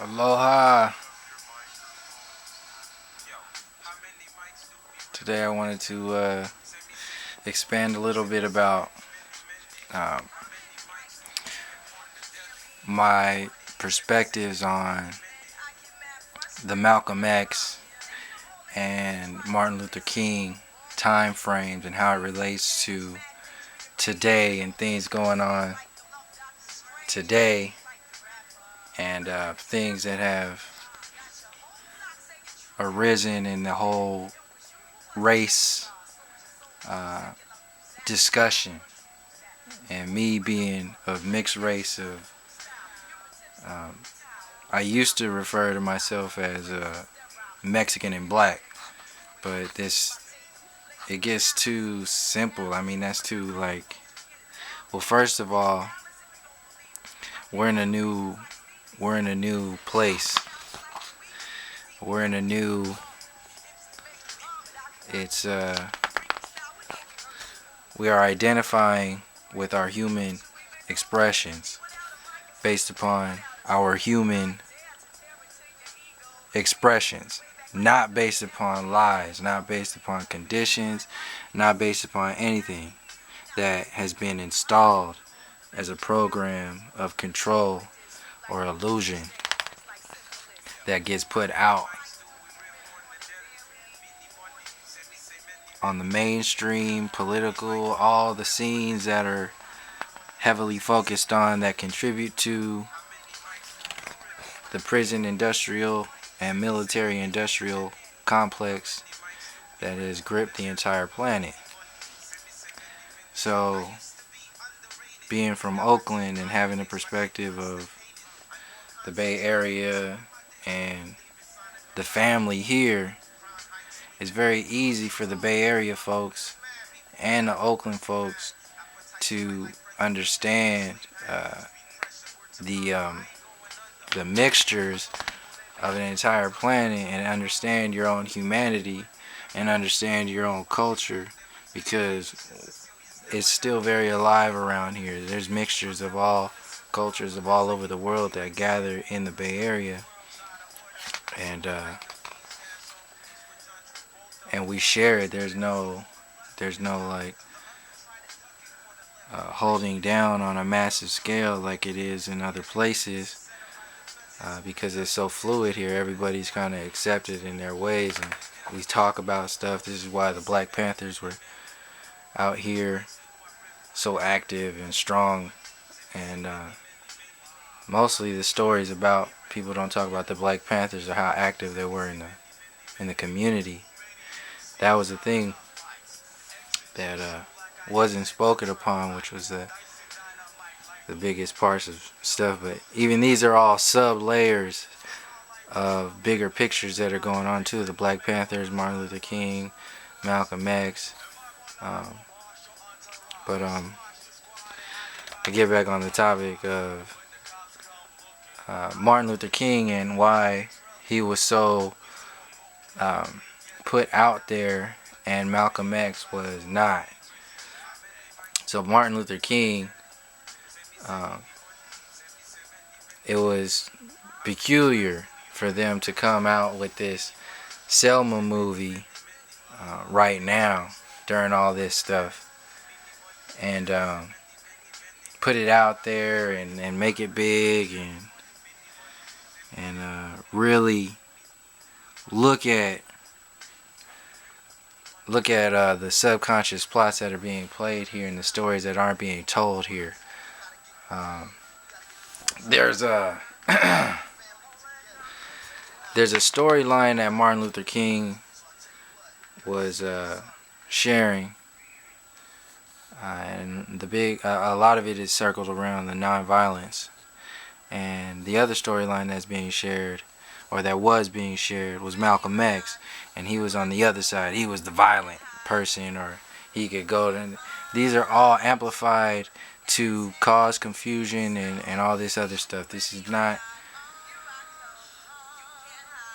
Aloha. Today I wanted to expand a little bit about um, my perspectives on the Malcolm X and Martin Luther King time frames and how it relates to today and things going on today and things that have arisen in the whole race uh, discussion, and me being of mixed race of um, I used to refer to myself as Mexican and black, but this it gets too simple. I mean, that's too like. Well, first of all, we're in a new we're in a new place. We're in a new. It's we are identifying with our human expressions based upon our human expressions, not based upon lies, not based upon conditions, not based upon anything that has been installed as a program of control or illusion that gets put out on the mainstream political, all the scenes that are heavily focused on that contribute to the prison industrial and military industrial complex that has gripped the entire planet. So, being from Oakland and having a perspective of the Bay Area and the family here, it's very easy for the Bay Area folks and the Oakland folks to understand the the mixtures of an entire planet and understand your own humanity and understand your own culture, because it's still very alive around here. There's mixtures of all cultures of all over the world that gather in the Bay Area, and and we share it. There's no like holding down on a massive scale like it is in other places, because it's so fluid here. Everybody's kind of accepted in their ways, and we talk about stuff. This is why the Black Panthers were out here so active and strong, and mostly the stories about people don't talk about the Black Panthers or how active they were in the community. That was the thing that wasn't spoken upon, which was the biggest parts of stuff. But even these are all sub layers of bigger pictures that are going on too. The Black Panthers, Martin Luther King, Malcolm X. Um, but to get back on the topic of Martin Luther King and why he was so put out there and Malcolm X was not. So Martin Luther King, um, it was peculiar for them to come out with this Selma movie right now during all this stuff, and put it out there and make it big, and really look at the subconscious plots that are being played here and the stories that aren't being told here. Um, there's a there's a storyline that Martin Luther King was sharing, and a lot of it is circled around the nonviolence. And the other storyline that's being shared, or that was being shared, was Malcolm X, and he was on the other side. He was the violent person, or he could go. And these are all amplified to cause confusion and all this other stuff. This is not.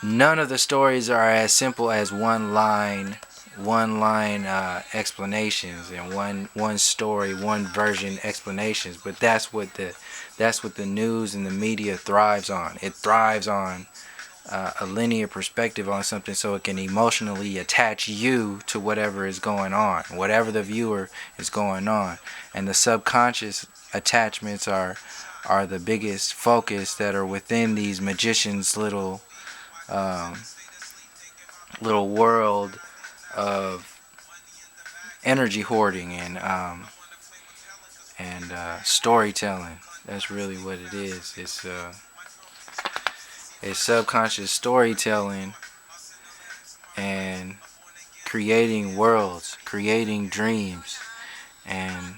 None of the stories are as simple as one line one line explanations and one story, one version explanations. But that's what the news and the media thrives on. It thrives on a linear perspective on something, so it can emotionally attach you to whatever is going on, whatever the viewer is going on. And the subconscious attachments are the biggest focus that are within these magicians' um, little world of energy hoarding and storytelling. That's really what it is. It's subconscious storytelling and creating worlds, creating dreams, and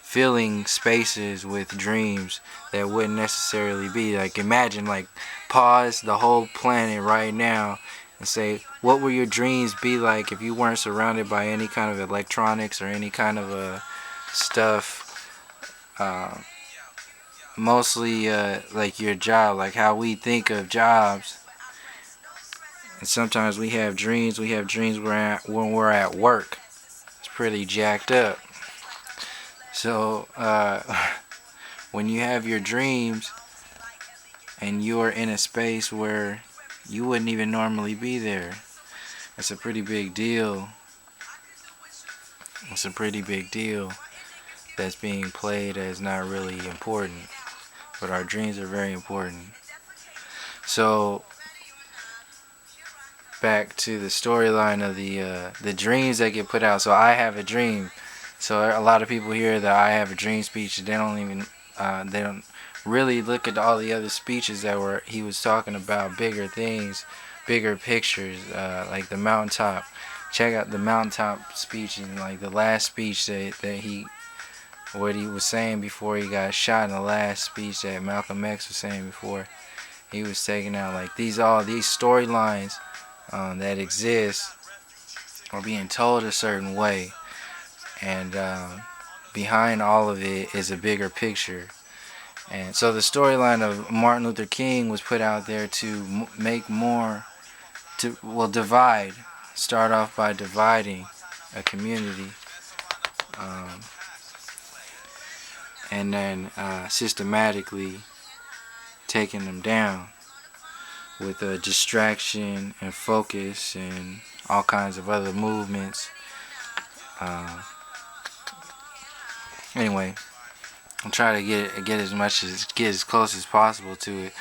filling spaces with dreams that wouldn't necessarily be. Like, imagine, like, pause the whole planet right now and say, what would your dreams be like if you weren't surrounded by any kind of electronics or any kind of stuff? Uh, Mostly like your job, like how we think of jobs. And sometimes we have dreams. We have dreams when we're at work. It's pretty jacked up. So when you have your dreams and you're in a space where you wouldn't even normally be there, it's a pretty big deal. It's a pretty big deal that's being played as not really important. But our dreams are very important. So back to the storyline of the dreams that get put out. So I have a dream. So a lot of people hear the I have a dream speech. They don't really look at all the other speeches that he was talking about bigger things, bigger pictures, like the mountaintop. Check out the mountaintop speech and like the last speech what he was saying before he got shot in the last speech that Malcolm X was saying before he was taken out. Like these storylines that exist are being told a certain way, and behind all of it is a bigger picture. And so the storyline of Martin Luther King was put out there to make more, divide, start off by dividing a community, and then systematically taking them down with a distraction and focus and all kinds of other movements. Anyway, I'm trying to get as close as possible to it,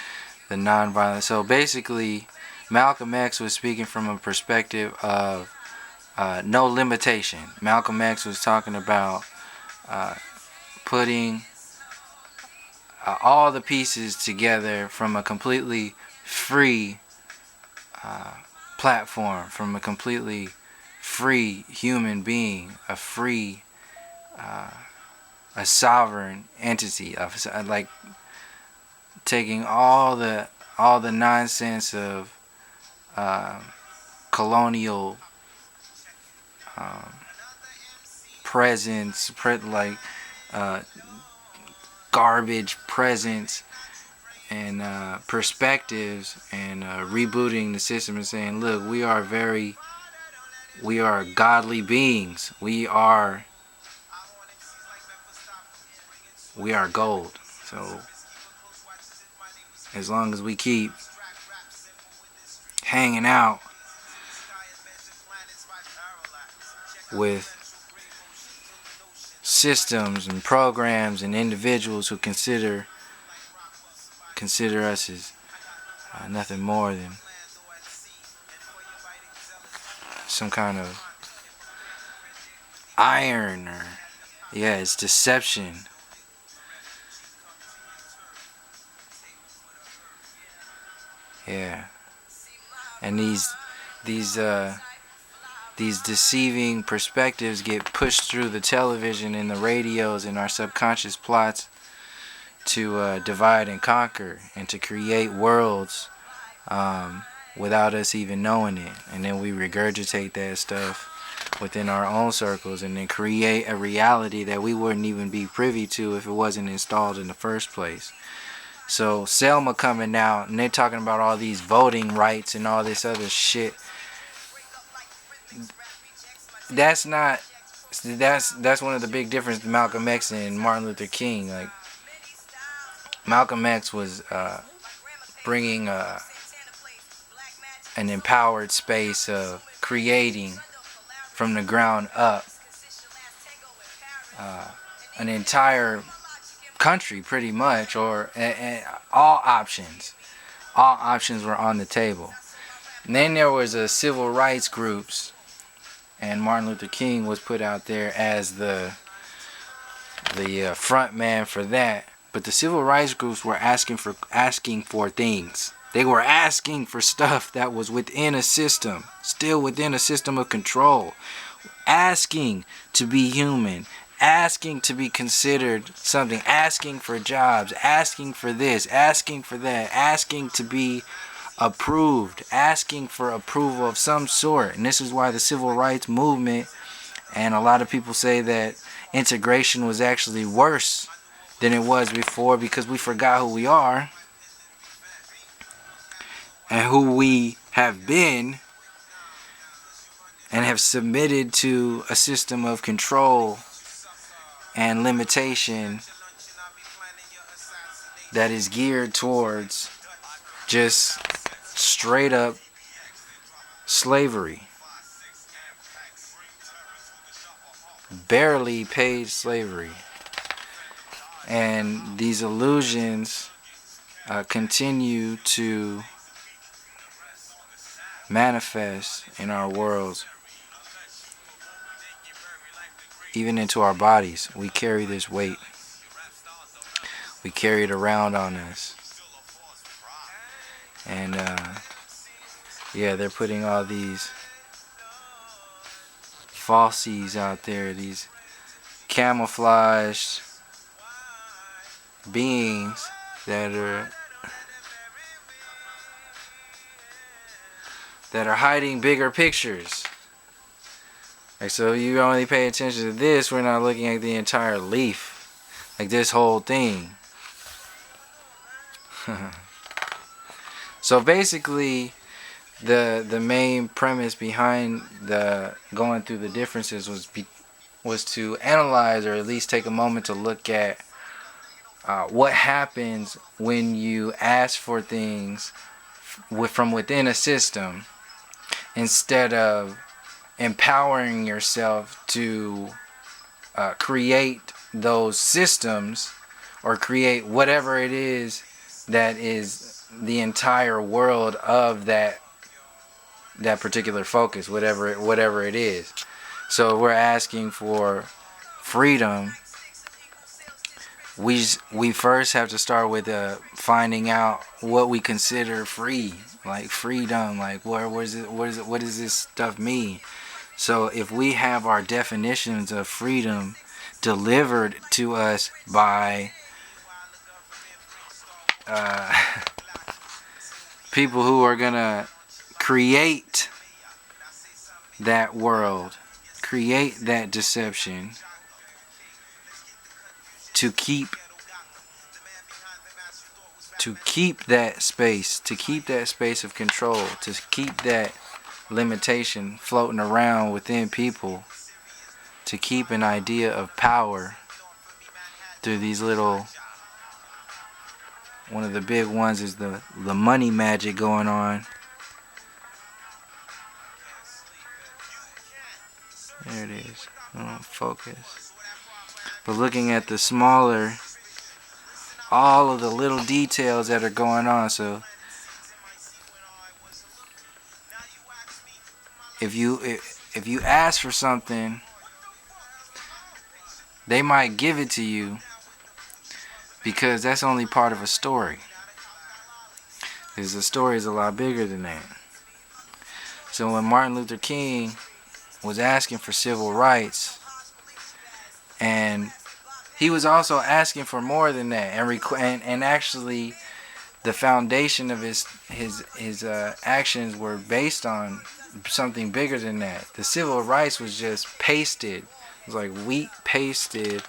the nonviolence. So basically, Malcolm X was speaking from a perspective of no limitation. Malcolm X was talking about putting all the pieces together from a completely free platform, from a completely free human being, a sovereign entity, like taking all the nonsense of colonial presence, garbage presence and perspectives, and rebooting the system and saying, look, we are godly beings. We are gold. So as long as we keep hanging out with systems and programs and individuals who consider us as nothing more than some kind of iron, or it's deception. Yeah. And these deceiving perspectives get pushed through the television and the radios and our subconscious plots to divide and conquer and to create worlds without us even knowing it. And then we regurgitate that stuff within our own circles and then create a reality that we wouldn't even be privy to if it wasn't installed in the first place. So Selma coming out and they're talking about all these voting rights and all this other shit. that's not that's one of the big differences between Malcolm X and Martin Luther King. Like Malcolm X was bringing an empowered space of creating from the ground up an entire country, pretty much, or all options. All options were on the table. And then there was a civil rights groups, and Martin Luther King was put out there as the front man for that. But the civil rights groups were asking for things. They were asking for stuff that was within a system, still within a system of control. Asking to be human, asking to be considered something, asking for jobs, asking for this, asking for that, asking to be approved, asking for approval of some sort. And this is why the civil rights movement, and a lot of people say that integration was actually worse than it was before, because we forgot who we are and who we have been, and have submitted to a system of control and limitation that is geared towards just straight up slavery. Barely paid slavery. And these illusions continue to manifest in our worlds, even into our bodies. We carry this weight. We carry it around on us. And yeah, they're putting all these falsies out there, these camouflaged beings that are hiding bigger pictures. Like, so you only pay attention to this, we're not looking at the entire leaf. Like this whole thing. So basically, the main premise behind the going through the differences was to analyze, or at least take a moment to look at what happens when you ask for things from within a system, instead of empowering yourself to create those systems, or create whatever it is that is the entire world of that particular focus, whatever it is. So we're asking for freedom. We first have to start with finding out what we consider free, like freedom. Like what does this stuff mean? So if we have our definitions of freedom delivered to us by people who are gonna create that world, create that deception, to keep that space, of control, to keep that limitation floating around within people, to keep an idea of power through these little, one of the big ones is the money magic going on. There it is. Focus. But looking at the smaller, all of the little details that are going on. So if you ask for something, they might give it to you, because that's only part of a story. Because the story is a lot bigger than that. So when Martin Luther King was asking for civil rights, and he was also asking for more than that, and actually the foundation of his actions were based on something bigger than that. The civil rights was just pasted. It was like wheat pasted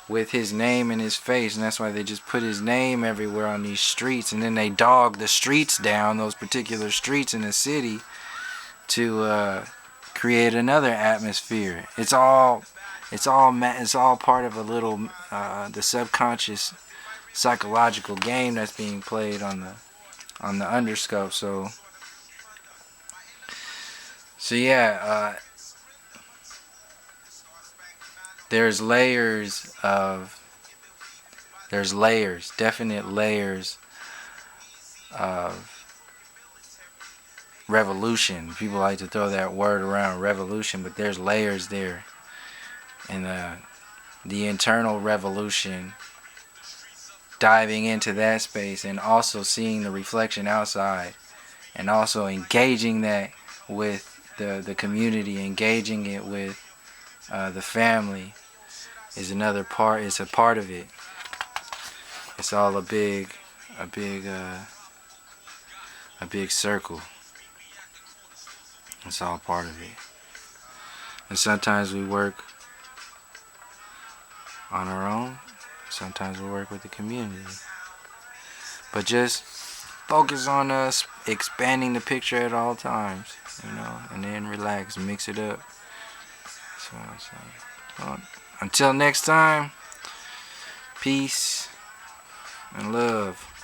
with his name and his face, and that's why they just put his name everywhere on these streets, and then they dog the streets down, those particular streets in the city, to create another atmosphere. It's all part of a little the subconscious psychological game that's being played on the underscope. So yeah, there's definite layers of revolution. People like to throw that word around, revolution, but there's layers there. And the internal revolution, diving into that space and also seeing the reflection outside and also engaging that with the community, engaging it with the family is another part. It's a part of it. It's all a big circle. It's all part of it. And sometimes we work on our own. Sometimes we work with the community. But just focus on us expanding the picture at all times, and then relax, mix it up. So, until next time, peace and love.